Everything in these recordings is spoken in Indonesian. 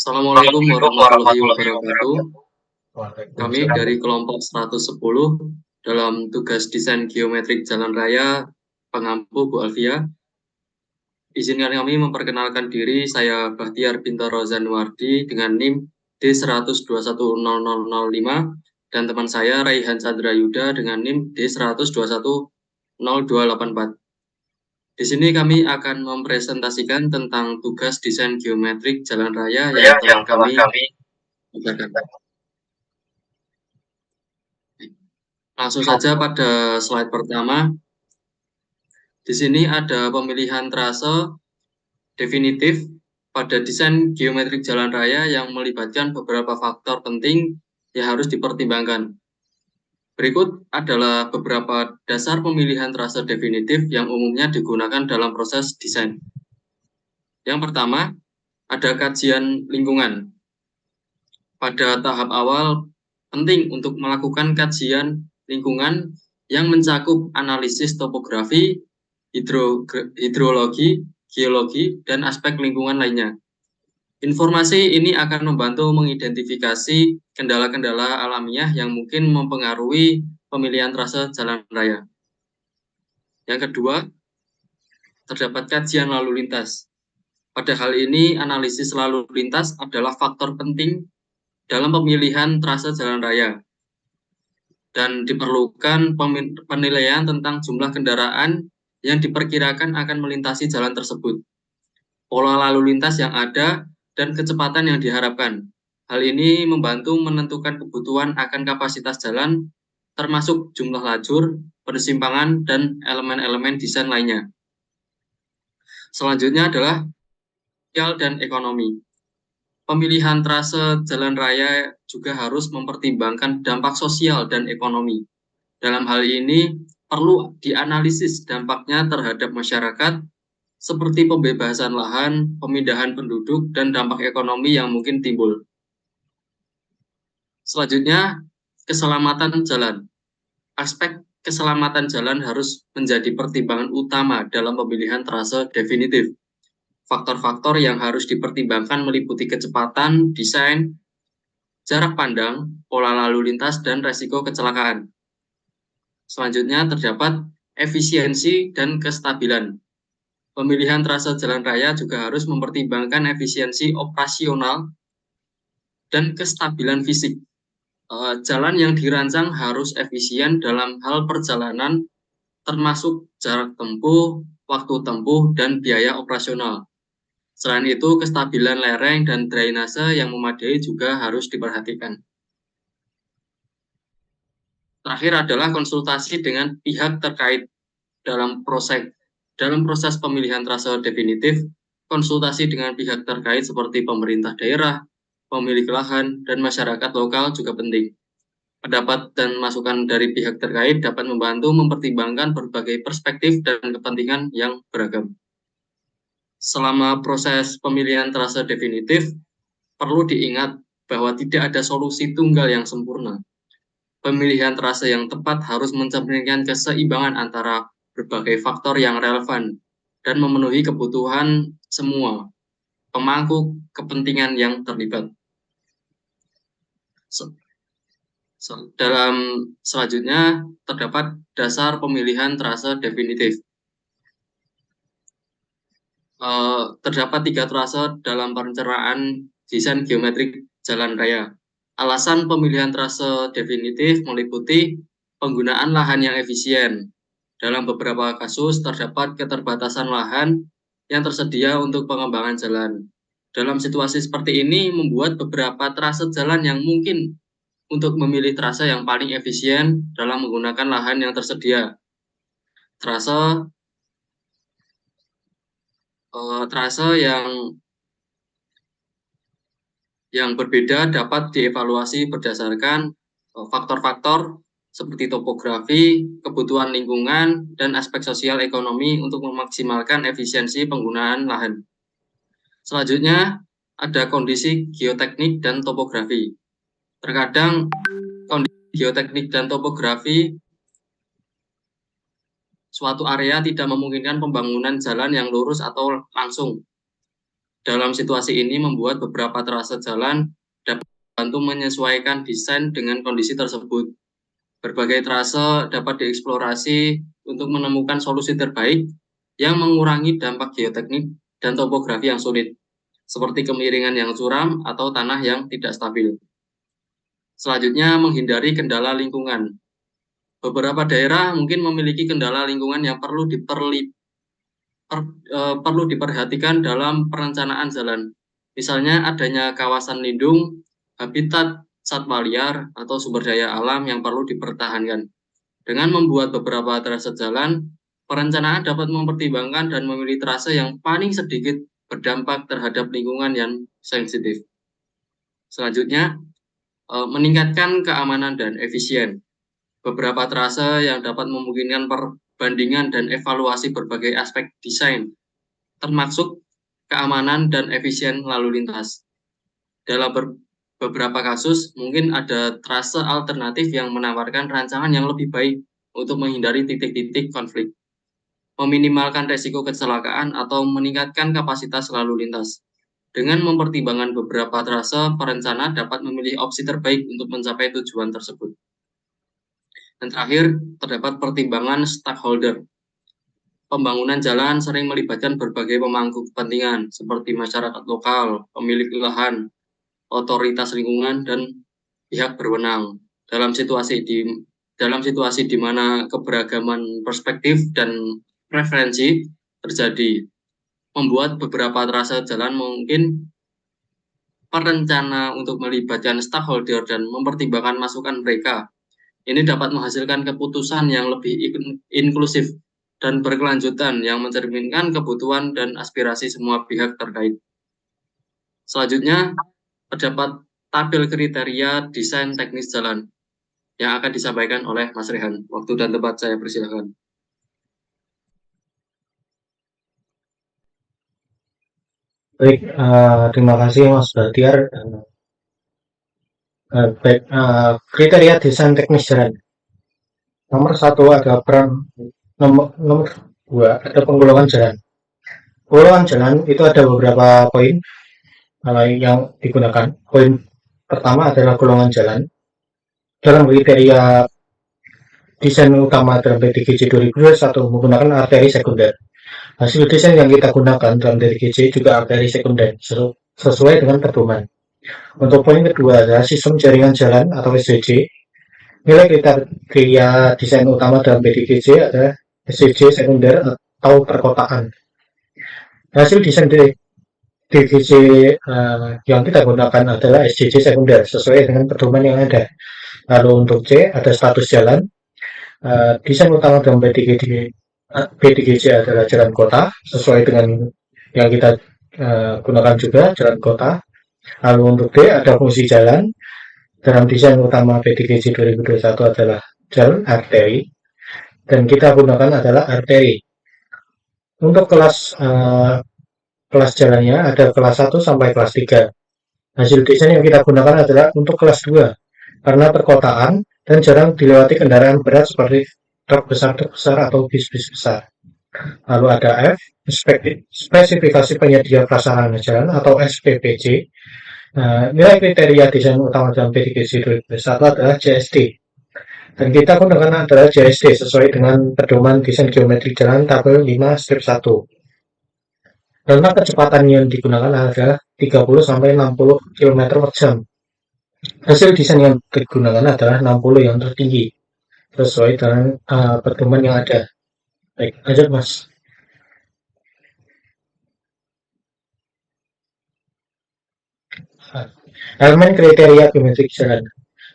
Assalamualaikum warahmatullahi wabarakatuh. Kami Waalaikumsalam. dari kelompok 110 dalam tugas desain geometrik jalan raya pengampu Bu Alfia. Izinkan kami memperkenalkan diri, saya Bahtiar Bintoro Zanuardi dengan NIM D1210005 dan teman saya Raihan Chandra Yuda dengan NIM D1210284. Di sini kami akan mempresentasikan tentang tugas desain geometrik jalan raya yang telah kami kerjakan. Langsung saja pada slide pertama. Di sini ada pemilihan trase definitif pada desain geometrik jalan raya yang melibatkan beberapa faktor penting yang harus dipertimbangkan. Berikut adalah beberapa dasar pemilihan trase definitif yang umumnya digunakan dalam proses desain. Yang pertama, ada kajian lingkungan. Pada tahap awal, penting untuk melakukan kajian lingkungan yang mencakup analisis topografi, hidrologi, geologi, dan aspek lingkungan lainnya. Informasi ini akan membantu mengidentifikasi kendala-kendala alamiah yang mungkin mempengaruhi pemilihan trase jalan raya. Yang kedua, terdapat kajian lalu lintas. Pada hal ini, analisis lalu lintas adalah faktor penting dalam pemilihan trase jalan raya dan diperlukan penilaian tentang jumlah kendaraan yang diperkirakan akan melintasi jalan tersebut, pola lalu lintas yang ada, dan kecepatan yang diharapkan. Hal ini membantu menentukan kebutuhan akan kapasitas jalan, termasuk jumlah lajur, persimpangan, dan elemen-elemen desain lainnya. Selanjutnya adalah sosial dan ekonomi. Pemilihan trase jalan raya juga harus mempertimbangkan dampak sosial dan ekonomi. Dalam hal ini, perlu dianalisis dampaknya terhadap masyarakat, seperti pembebasan lahan, pemindahan penduduk, dan dampak ekonomi yang mungkin timbul. Selanjutnya, keselamatan jalan. Aspek keselamatan jalan harus menjadi pertimbangan utama dalam pemilihan trase definitif. Faktor-faktor yang harus dipertimbangkan meliputi kecepatan, desain, jarak pandang, pola lalu lintas, dan resiko kecelakaan. Selanjutnya terdapat efisiensi dan kestabilan. Pemilihan trase jalan raya juga harus mempertimbangkan efisiensi operasional dan kestabilan fisik. Jalan yang dirancang harus efisien dalam hal perjalanan, termasuk jarak tempuh, waktu tempuh, dan biaya operasional. Selain itu, kestabilan lereng dan drainase yang memadai juga harus diperhatikan. Terakhir adalah konsultasi dengan pihak terkait dalam proses pemilihan trase definitif. Konsultasi dengan pihak terkait seperti pemerintah daerah, pemilik lahan, dan masyarakat lokal juga penting. Pendapat dan masukan dari pihak terkait dapat membantu mempertimbangkan berbagai perspektif dan kepentingan yang beragam. Selama proses pemilihan trase definitif, perlu diingat bahwa tidak ada solusi tunggal yang sempurna. Pemilihan trase yang tepat harus mencerminkan keseimbangan antara berbagai faktor yang relevan dan memenuhi kebutuhan semua pemangku kepentingan yang terlibat. Dalam selanjutnya terdapat dasar pemilihan trase definitif. Terdapat 3 trase dalam perencanaan desain geometrik jalan raya. Alasan pemilihan trase definitif meliputi penggunaan lahan yang efisien. Dalam beberapa kasus terdapat keterbatasan lahan yang tersedia untuk pengembangan jalan. Dalam situasi seperti ini membuat beberapa trase jalan yang mungkin untuk memilih trase yang paling efisien dalam menggunakan lahan yang tersedia. Trase yang berbeda dapat dievaluasi berdasarkan faktor-faktor seperti topografi, kebutuhan lingkungan, dan aspek sosial ekonomi untuk memaksimalkan efisiensi penggunaan lahan. Selanjutnya, ada kondisi geoteknik dan topografi. Terkadang kondisi geoteknik dan topografi suatu area tidak memungkinkan pembangunan jalan yang lurus atau langsung. Dalam situasi ini membuat beberapa trase jalan dapat membantu menyesuaikan desain dengan kondisi tersebut. Berbagai trase dapat dieksplorasi untuk menemukan solusi terbaik yang mengurangi dampak geoteknik dan topografi yang sulit, seperti kemiringan yang curam atau tanah yang tidak stabil. Selanjutnya, menghindari kendala lingkungan. Beberapa daerah mungkin memiliki kendala lingkungan yang perlu diperhatikan dalam perencanaan jalan. Misalnya adanya kawasan lindung, habitat satwa liar, atau sumber daya alam yang perlu dipertahankan. Dengan membuat beberapa trase jalan, perencanaan dapat mempertimbangkan dan memilih trase yang paling sedikit berdampak terhadap lingkungan yang sensitif. Selanjutnya, meningkatkan keamanan dan efisien. Beberapa trase yang dapat memungkinkan perbandingan dan evaluasi berbagai aspek desain, termasuk keamanan dan efisien lalu lintas. Dalam beberapa kasus, mungkin ada trase alternatif yang menawarkan rancangan yang lebih baik untuk menghindari titik-titik konflik, meminimalkan resiko kecelakaan, atau meningkatkan kapasitas lalu lintas. Dengan mempertimbangkan beberapa trase, perencana dapat memilih opsi terbaik untuk mencapai tujuan tersebut. Dan terakhir, terdapat pertimbangan stakeholder. Pembangunan jalan sering melibatkan berbagai pemangku kepentingan, seperti masyarakat lokal, pemilik lahan, otoritas lingkungan, dan pihak berwenang. Dalam situasi di mana keberagaman perspektif dan preferensi terjadi, membuat beberapa trase jalan mungkin perencana untuk melibatkan stakeholder dan mempertimbangkan masukan mereka. Ini dapat menghasilkan keputusan yang lebih inklusif dan berkelanjutan yang mencerminkan kebutuhan dan aspirasi semua pihak terkait. Selanjutnya, terdapat tabel kriteria desain teknis jalan yang akan disampaikan oleh Mas Rehan. Waktu dan tempat saya persilakan. Baik, terima kasih Mas Batiar. Baik, kriteria desain teknis jalan. Nomor 1 ada peran, nomor 2 ada penggolongan jalan. Penggolongan jalan itu ada beberapa poin yang digunakan. Poin pertama adalah golongan jalan. Dalam kriteria desain utama dalam PDGJ 2021 menggunakan arteri sekunder. Hasil desain yang kita gunakan dalam PDGJ juga arteri sekunder sesuai dengan pedoman. Untuk poin kedua adalah sistem jaringan jalan atau SJJ. Nilai kriteria desain utama dalam PDGJ adalah SJJ sekunder atau perkotaan. Hasil desain DGJ yang kita gunakan adalah SJJ sekunder sesuai dengan pedoman yang ada. Lalu untuk C ada status jalan. Desain utama dalam PDGJ adalah jalan kota sesuai dengan yang kita gunakan juga jalan kota. Lalu untuk D ada fungsi jalan. Dalam desain utama PDGJ 2021 adalah jalan arteri dan kita gunakan adalah arteri. Untuk kelas jalannya ada kelas 1 sampai kelas 3. Hasil desain yang kita gunakan adalah untuk kelas 2 karena perkotaan dan jarang dilewati kendaraan berat seperti truk besar atau bis-bis besar. Lalu ada F, spesifikasi penyedia prasarana jalan atau SPPJ. Nilai kriteria desain utama dalam PDGJ 2021 adalah JSD. Dan kita gunakan adalah JSD sesuai dengan pedoman desain geometri jalan tabel 5-1. Karena kecepatan yang digunakan adalah 30-60 km per jam. Hasil desain yang digunakan adalah 60 yang tertinggi, sesuai dengan pedoman yang ada. Baik, lanjut Mas. Elemen kriteria geometrik jalan.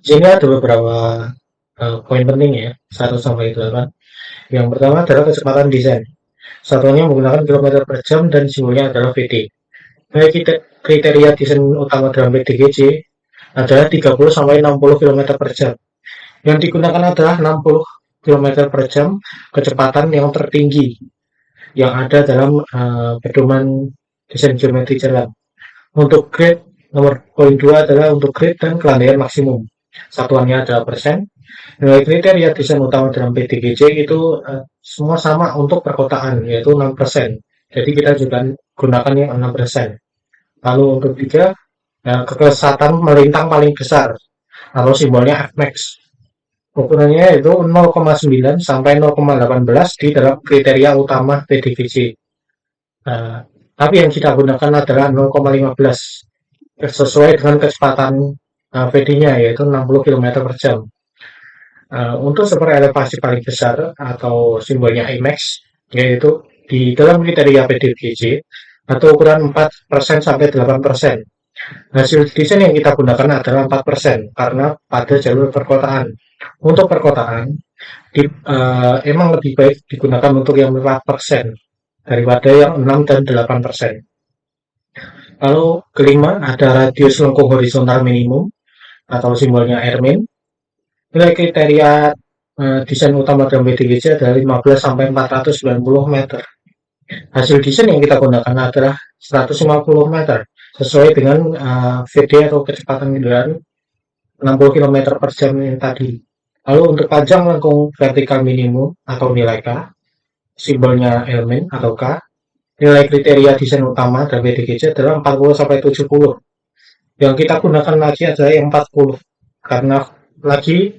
Sini ada beberapa poin penting ya, 1-8. Yang pertama adalah kecepatan desain. Satuannya menggunakan kilometer per jam dan simbolnya adalah VD. Baik, kriteria desain utama dalam PDGJ adalah 30-60 km per jam. Yang digunakan adalah 60 km per jam kecepatan yang tertinggi yang ada dalam pedoman desain geometri jalan. Untuk grade, nomor poin 2 adalah untuk grade dan kelandaian maksimum. Satuannya adalah persen. Nilai kriteria desain utama dalam PDGJ itu semua sama untuk perkotaan, yaitu 6%. Jadi kita juga gunakan yang 6%. Lalu untuk 3, kekesatan melintang paling besar atau simbolnya Fmax. Ukurannya itu 0,9 sampai 0,18 di dalam kriteria utama PDVC. Nah, tapi yang kita gunakan adalah 0,15 sesuai dengan kecepatan VD-nya yaitu 60 km per jam. Untuk super elevasi paling besar atau simbolnya IMAX yaitu di dalam kriteria PDVC atau ukuran 4% sampai 8%. Hasil desain yang kita gunakan adalah 4% karena pada jalur perkotaan. Untuk perkotaan emang lebih baik digunakan untuk yang 4% daripada yang 6 dan 8%. Lalu kelima ada radius lengkung horizontal minimum atau simbolnya Rmin. Nilai kriteria desain utama dalam PDGC adalah 15 sampai 490 meter. Hasil desain yang kita gunakan adalah 150 meter sesuai dengan VD atau kecepatan kendaraan 60 km per jam yang tadi. Lalu untuk panjang lengkung vertikal minimum atau nilai K, simbolnya Lmin atau K, nilai kriteria desain utama dari PDGC adalah 40 sampai 70. Yang kita gunakan lagi adalah yang 40 karena lagi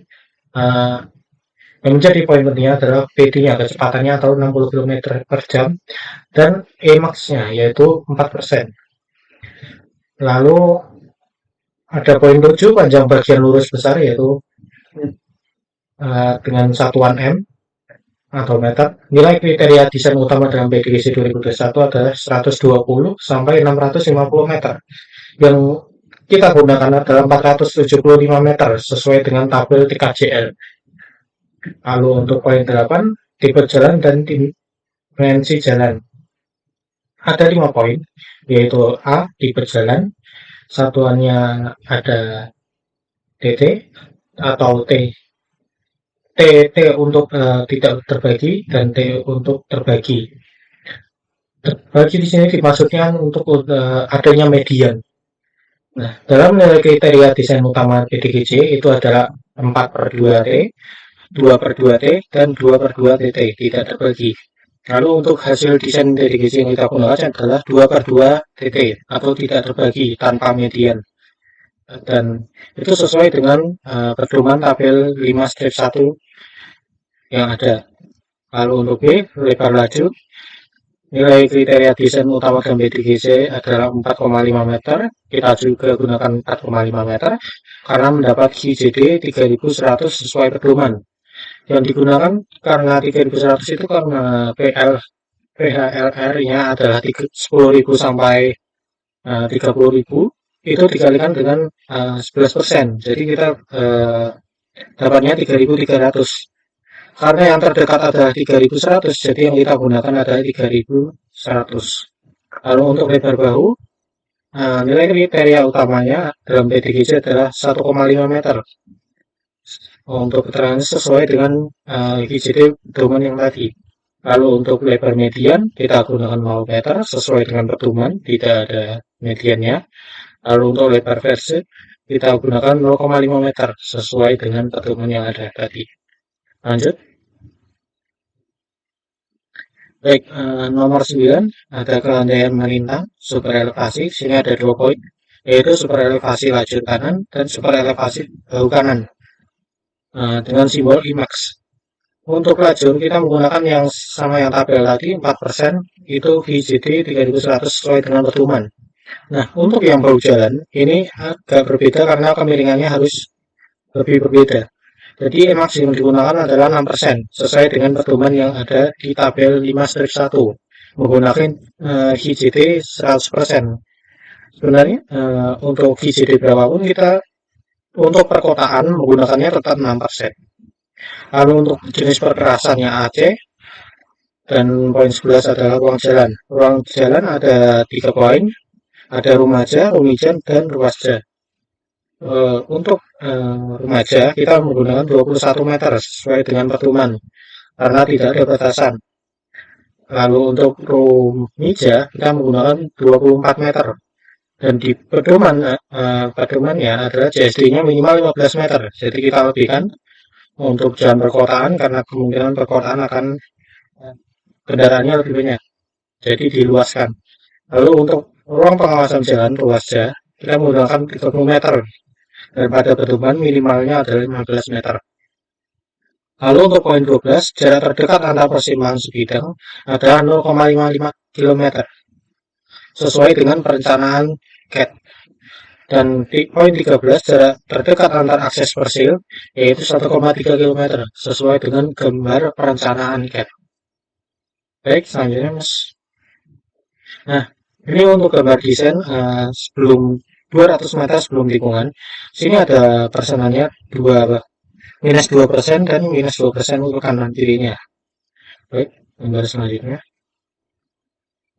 yang menjadi poin pentingnya adalah PD-nya, kecepatannya atau 60 km per jam dan Emax-nya yaitu 4%. Lalu ada poin 7 panjang bagian lurus besar yaitu dengan satuan M atau meter. Nilai kriteria desain utama dalam PDGC 2021 adalah 120 sampai 650 meter. Yang kita gunakan adalah 475 meter sesuai dengan tabel TKJL. Lalu untuk poin 8, tipe jalan dan dimensi jalan. Ada 5 poin, yaitu A, tipe jalan, satuannya ada TT atau T. T untuk tidak terbagi dan T untuk terbagi. Terbagi di sini dimaksudkan untuk adanya median. Nah, dalam nilai kriteria desain utama PDGC itu adalah 4/2T, 2/2T, dan 2/2 TT, tidak terbagi. Lalu untuk hasil desain PDGC yang kita gunakan adalah 2/2 TT atau tidak terbagi tanpa median. Dan itu sesuai dengan pedoman tabel 5-1 yang ada. Lalu untuk B, lebar laju, nilai kriteria desain utama dalam PDGC adalah 4,5 meter. Kita juga gunakan 4,5 meter karena mendapat GJD 3100 sesuai pedoman. Yang digunakan karena 3100 itu karena PHLR-nya adalah 10.000 sampai 30.000 itu dikalikan dengan 11%. Jadi kita dapatnya 3.300. Karena yang terdekat adalah 3.100, jadi yang kita gunakan adalah 3.100. Lalu untuk lebar bahu, nilai kriteria utamanya dalam PDGC adalah 1,5 meter. Untuk keterangan sesuai dengan GJD pedoman yang tadi. Lalu untuk lebar median, kita gunakan 0 meter sesuai dengan pedoman, tidak ada mediannya. Lalu untuk lebar versi, kita gunakan 0,5 meter sesuai dengan pedoman yang ada tadi. Lanjut. Baik, nomor 9 ada kelandaian melintang super elevasi. Sini ada 2 poin, yaitu super elevasi lajur kanan dan super elevasi bahu kanan dengan simbol IMAX. Untuk lajur kita menggunakan yang sama yang tabel tadi, 4%, itu VJD 3100 sesuai dengan pedoman. Nah, untuk yang bahu jalan ini agak berbeda karena kemiringannya harus lebih berbeda. Jadi Emax yang digunakan adalah 6% sesuai dengan pedoman yang ada di tabel 5-1 menggunakan GJD 100%. Sebenarnya untuk GJD berapapun kita untuk perkotaan menggunakannya tetap 6%. Lalu untuk jenis perkerasannya AC dan poin 11 adalah ruang jalan. Ruang jalan ada 3 poin, ada rumaja, rumijan, dan ruas jalan. Untuk remaja kita menggunakan 21 meter sesuai dengan pedoman karena tidak ada batasan. Lalu untuk rumija kita menggunakan 24 meter dan di pedomannya adalah JSD-nya minimal 15 meter. Jadi kita lebihkan untuk jalan perkotaan karena kemungkinan perkotaan akan kendaraannya lebih banyak. Jadi diluaskan. Lalu untuk ruang pengawasan jalan ruasnya kita menggunakan 30 meter dan pada pertemuan minimalnya adalah 15 meter. Lalu untuk poin 12, jarak terdekat antar persimpangan sebidang adalah 0,55 km sesuai dengan perencanaan CAT. Dan di poin 13, jarak terdekat antar akses persil yaitu 1,3 km sesuai dengan gambar perencanaan CAT. Baik, selanjutnya Mas. Nah, ini untuk gambar desain sebelum 200 meter sebelum tikungan. Sini ada persenannya -2% dan -2% untuk kanan kirinya. Baik, gambar selanjutnya.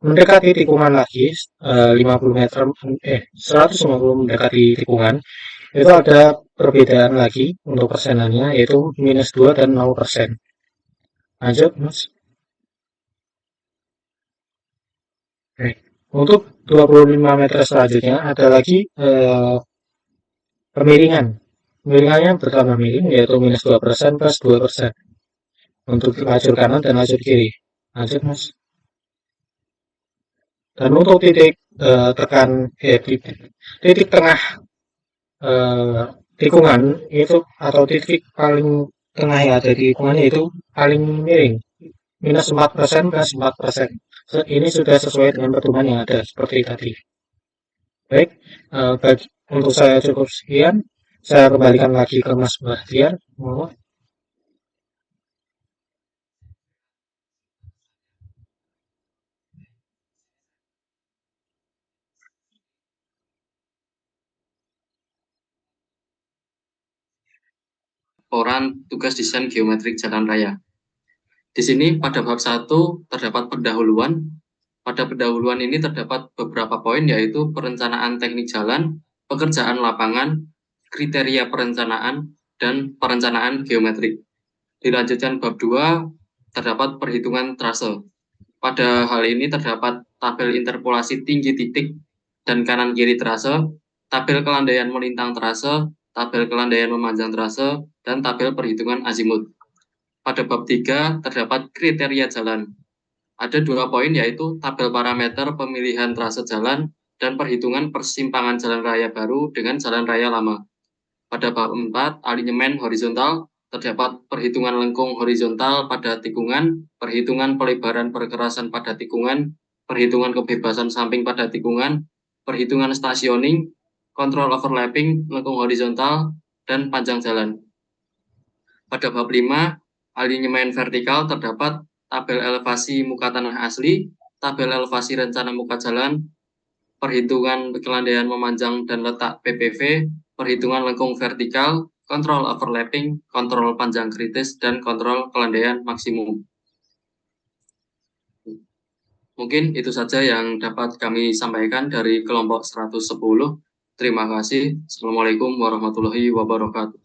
Mendekati tikungan lagi 50 meter 150 mendekati tikungan itu ada perbedaan lagi untuk persenannya yaitu -2 dan 0%. Lanjut Mas. Baik. Untuk 25 meter selanjutnya ada lagi pemiringan. Pemiringannya bertambah miring yaitu -2% plus 2% untuk lajur kanan dan lajur kiri. Lanjut Mas. Dan untuk titik tengah tikungan itu atau titik paling tengah yang ada di tikungannya itu paling miring -4% plus 4%. Ini sudah sesuai dengan pertemuan yang ada seperti tadi. Baik, untuk saya cukup sekian. Saya kembalikan lagi ke Mas Bahtiar. Laporan tugas desain geometrik jalan raya. Di sini pada bab 1 terdapat pendahuluan. Pada pendahuluan ini terdapat beberapa poin yaitu perencanaan teknik jalan, pekerjaan lapangan, kriteria perencanaan, dan perencanaan geometrik. Dilanjutkan bab 2 terdapat perhitungan trase. Pada hal ini terdapat tabel interpolasi tinggi titik dan kanan kiri trase, tabel kelandaian melintang trase, tabel kelandaian memanjang trase, dan tabel perhitungan azimut. Pada bab 3 terdapat kriteria jalan. Ada 2 poin yaitu tabel parameter pemilihan trase jalan dan perhitungan persimpangan jalan raya baru dengan jalan raya lama. Pada bab 4 alinyemen horizontal terdapat perhitungan lengkung horizontal pada tikungan, perhitungan pelebaran perkerasan pada tikungan, perhitungan kebebasan samping pada tikungan, perhitungan stationing, kontrol overlapping, lengkung horizontal, dan panjang jalan. Pada bab 5, alinyemen vertikal terdapat tabel elevasi muka tanah asli, tabel elevasi rencana muka jalan, perhitungan kelandaian memanjang dan letak PPV, perhitungan lengkung vertikal, kontrol overlapping, kontrol panjang kritis, dan kontrol kelandaian maksimum. Mungkin itu saja yang dapat kami sampaikan dari kelompok 110. Terima kasih. Assalamualaikum warahmatullahi wabarakatuh.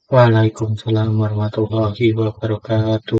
Waalaikumsalam warahmatullahi wabarakatuh.